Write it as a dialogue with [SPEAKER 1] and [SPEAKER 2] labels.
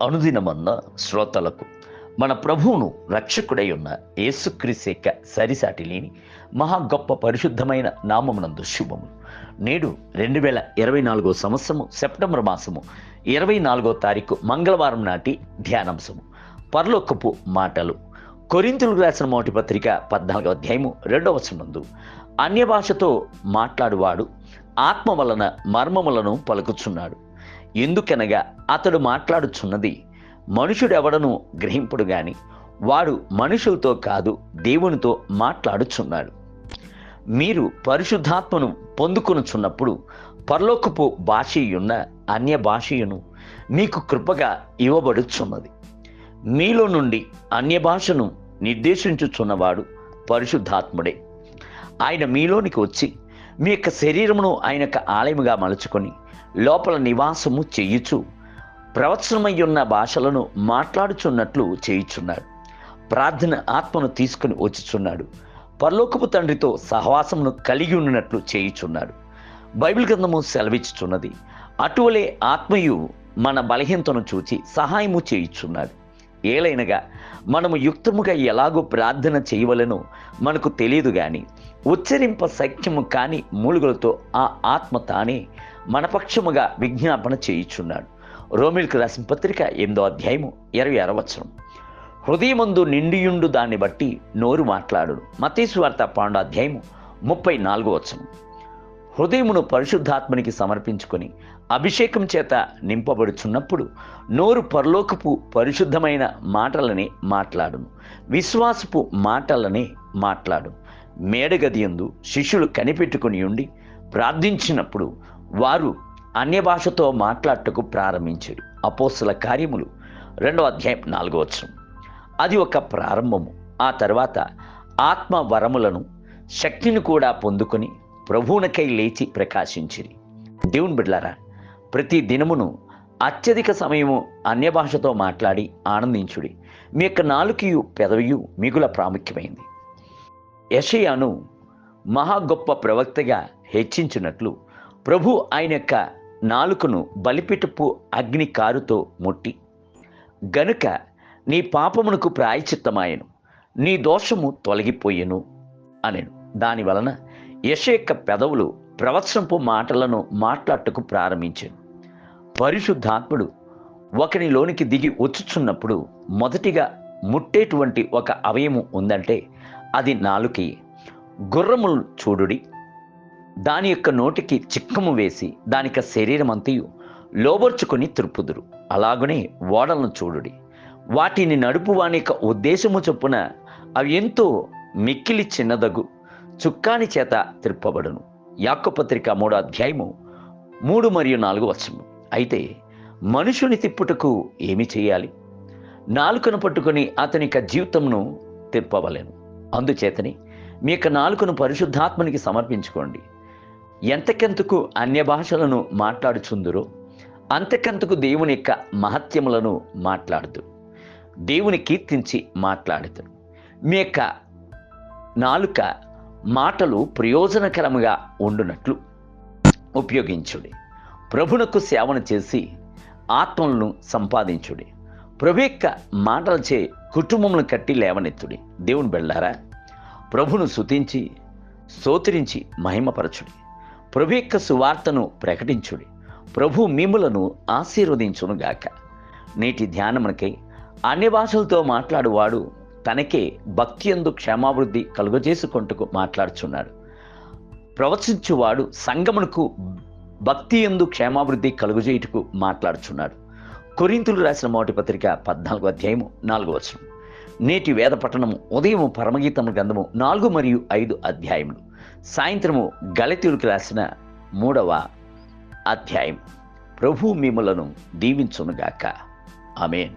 [SPEAKER 1] అనుదినమన్న శ్రోతలకు మన ప్రభువును రక్షకుడై ఉన్న యేసుక్రీస్తు యొక్క సరిసాటి లేని మహా గొప్ప పరిశుద్ధమైన నామమునందు శుభము. నేడు 2024 సంవత్సరము సెప్టెంబర్ మాసము 24వ తారీఖు మంగళవారం నాటి ధ్యానాంశము పరలోకపు మాటలు. కొరింథీయులకు రాసిన మొదటి పత్రిక 14వ అధ్యాయము 2వ వచనమందు, అన్య భాషతో మాట్లాడువాడు ఆత్మ వలన మర్మములను పలుకుచున్నాడు. ఎందుకనగా అతడు మాట్లాడుచున్నది మనుషుడెవడను గ్రహింపుడు గాని వాడు మనుషులతో కాదు దేవునితో మాట్లాడుచున్నాడు. మీరు పరిశుద్ధాత్మను పొందుకొనుచున్నప్పుడు పరలోకపు భాషయున్న అన్య భాషయును మీకు కృపగా ఇవ్వబడుచున్నది. మీలో నుండి అన్య భాషను నిర్దేశించుచున్నవాడు పరిశుద్ధాత్ముడే. ఆయన మీలోనికి వచ్చి మీ యొక్క శరీరమును ఆయన యొక్క ఆలయముగా మలుచుకొని లోపల నివాసము చేయుచు ప్రవచనమయ్యున్న భాషలను మాట్లాడుచున్నట్లు చేయుచున్నాడు. ప్రార్థన ఆత్మను తీసుకుని వచ్చుచున్నాడు. పరలోకపు తండ్రితో సహవాసమును కలిగి ఉన్నట్లు చేయుచున్నాడు. బైబిల్ గ్రంథము సెలవిచ్చుచున్నది, అటువలే ఆత్మయు మన బలహీనతను చూచి సహాయము చేయుచున్నాడు. ఏలైనగా మనము యుక్తముగా ఎలాగో ప్రార్థన చేయవలెనో మనకు తెలియదు గాని ఉచ్చరింప సఖ్యము కాని మూలుగులతో ఆ ఆత్మ తానే మనపక్షముగా విజ్ఞాపన చేయుచున్నాడు. రోమీయులకు రాసిన పత్రిక 8వ అధ్యాయము 26వ వచనం. హృదయమందు నిండియుండు దాన్ని బట్టి నోరు మాట్లాడును. మత్తయి సువార్త 12వ అధ్యాయము 34వ వచనం. హృదయమును పరిశుద్ధాత్మనికి సమర్పించుకొని అభిషేకం చేత నింపబడుచున్నప్పుడు నోరు పరలోకపు పరిశుద్ధమైన మాటలనే మాట్లాడును, విశ్వాసపు మాటలనే మాట్లాడును. మేడగదియందు శిష్యులు కనిపెట్టుకుని ఉండి ప్రార్థించినప్పుడు వారు అన్య భాషతో మాట్లాడటకు ప్రారంభించాడు. అపోస్తల కార్యములు 2వ అధ్యాయం 4వ వచనం. అది ఒక ప్రారంభము. ఆ తర్వాత ఆత్మ వరములను శక్తిని కూడా పొందుకొని ప్రభువునకై లేచి ప్రకాశించిరి. దేవుని బిడ్డలారా, ప్రతి దినమును అత్యధిక సమయము అన్య భాషతో మాట్లాడి ఆనందించుడి. మీ యొక్క నాలుకయు పెదవియు మిగుల ప్రాముఖ్యమైంది. యెషయాను మహా గొప్ప ప్రవక్తగా హెచ్చించినట్లు ప్రభు ఆయన యొక్క నాలుకను బలిపీఠపు అగ్ని కారుతో ముట్టి, గనుక నీ పాపమునకు ప్రాయశ్చిత్తమాయెను, నీ దోషము తొలగిపోయెను అనెను. దాని వలన యెషయా యొక్క పెదవులు ప్రవచనపు మాటలను మాట్లాడటకు ప్రారంభించాను. పరిశుద్ధాత్ముడు ఒకనిలోనికి దిగి వచ్చుచున్నప్పుడు మొదటిగా ముట్టేటువంటి ఒక అవయము ఉందంటే అది నాలుకే. గుర్రములు చూడుడి, దాని యొక్క నోటికి చిక్కము వేసి దానిక శరీరం అంతయు లోబర్చుకొని త్రుప్పుదురు. అలాగనే ఓడలను చూడుడి, వాటిని నడుపు వాని యొక్క ఉద్దేశము చొప్పున అవి ఎంతో మిక్కిలి చిన్నదగు చుక్కాని చేత త్రిప్పబడును. యాకోబు పత్రిక 3వ అధ్యాయము 3 మరియు 4 వచనము. అయితే మనుషుని తిప్పుటకు ఏమి చేయాలి? నాలుకను పట్టుకొని అతని యొక్క జీవితంను తిప్పవలెను. అందుచేతని మీ యొక్క నాలుకను పరిశుద్ధాత్మనికి సమర్పించుకోండి. ఎంతకెంతకు అన్య భాషలను మాట్లాడుచుందురో అంతకెంతకు దేవుని యొక్క మహత్యములను మాట్లాడుతూ దేవుని కీర్తించి మాట్లాడుతాడు. మీ యొక్క నాలుక మాటలు ప్రయోజనకరముగా ఉండునట్లు ఉపయోగించుడి. ప్రభునకు సేవను చేసి ఆత్మలను సంపాదించుడి. ప్రభు యొక్క మాటలచే కుటుంబమును కట్టి లేవనెత్తుడి. దేవుని బిడ్డలారా, ప్రభును స్తుతించి స్తోత్రించి మహిమపరచుడి. ప్రభు యొక్క సువార్తను ప్రకటించుడి. ప్రభు మిమ్ములను ఆశీర్వదించునుగాక. నేటి ధ్యానమునకై అన్య భాషలతో మాట్లాడువాడు తనకే భక్తియందు క్షేమాభివృద్ధి కలుగజేసుకొంటకు మాట్లాడుచున్నాడు. ప్రవచించువాడు సంగమునకు భక్తియందు క్షేమాభివృద్ధి కలుగజేయుటకు మాట్లాడుచున్నాడు. కొరింథీయులకు రాసిన మొదటి పత్రిక 14వ అధ్యాయము 4వ వచనం. నేటి వేద పఠనము ఉదయము పరమగీతము గ్రంథము 4 మరియు 5 అధ్యాయములు, సాయంత్రము గలతీయులకు రాసిన 3వ అధ్యాయం. ప్రభు మిమ్ములను దీవించునుగాక. ఆమేన్.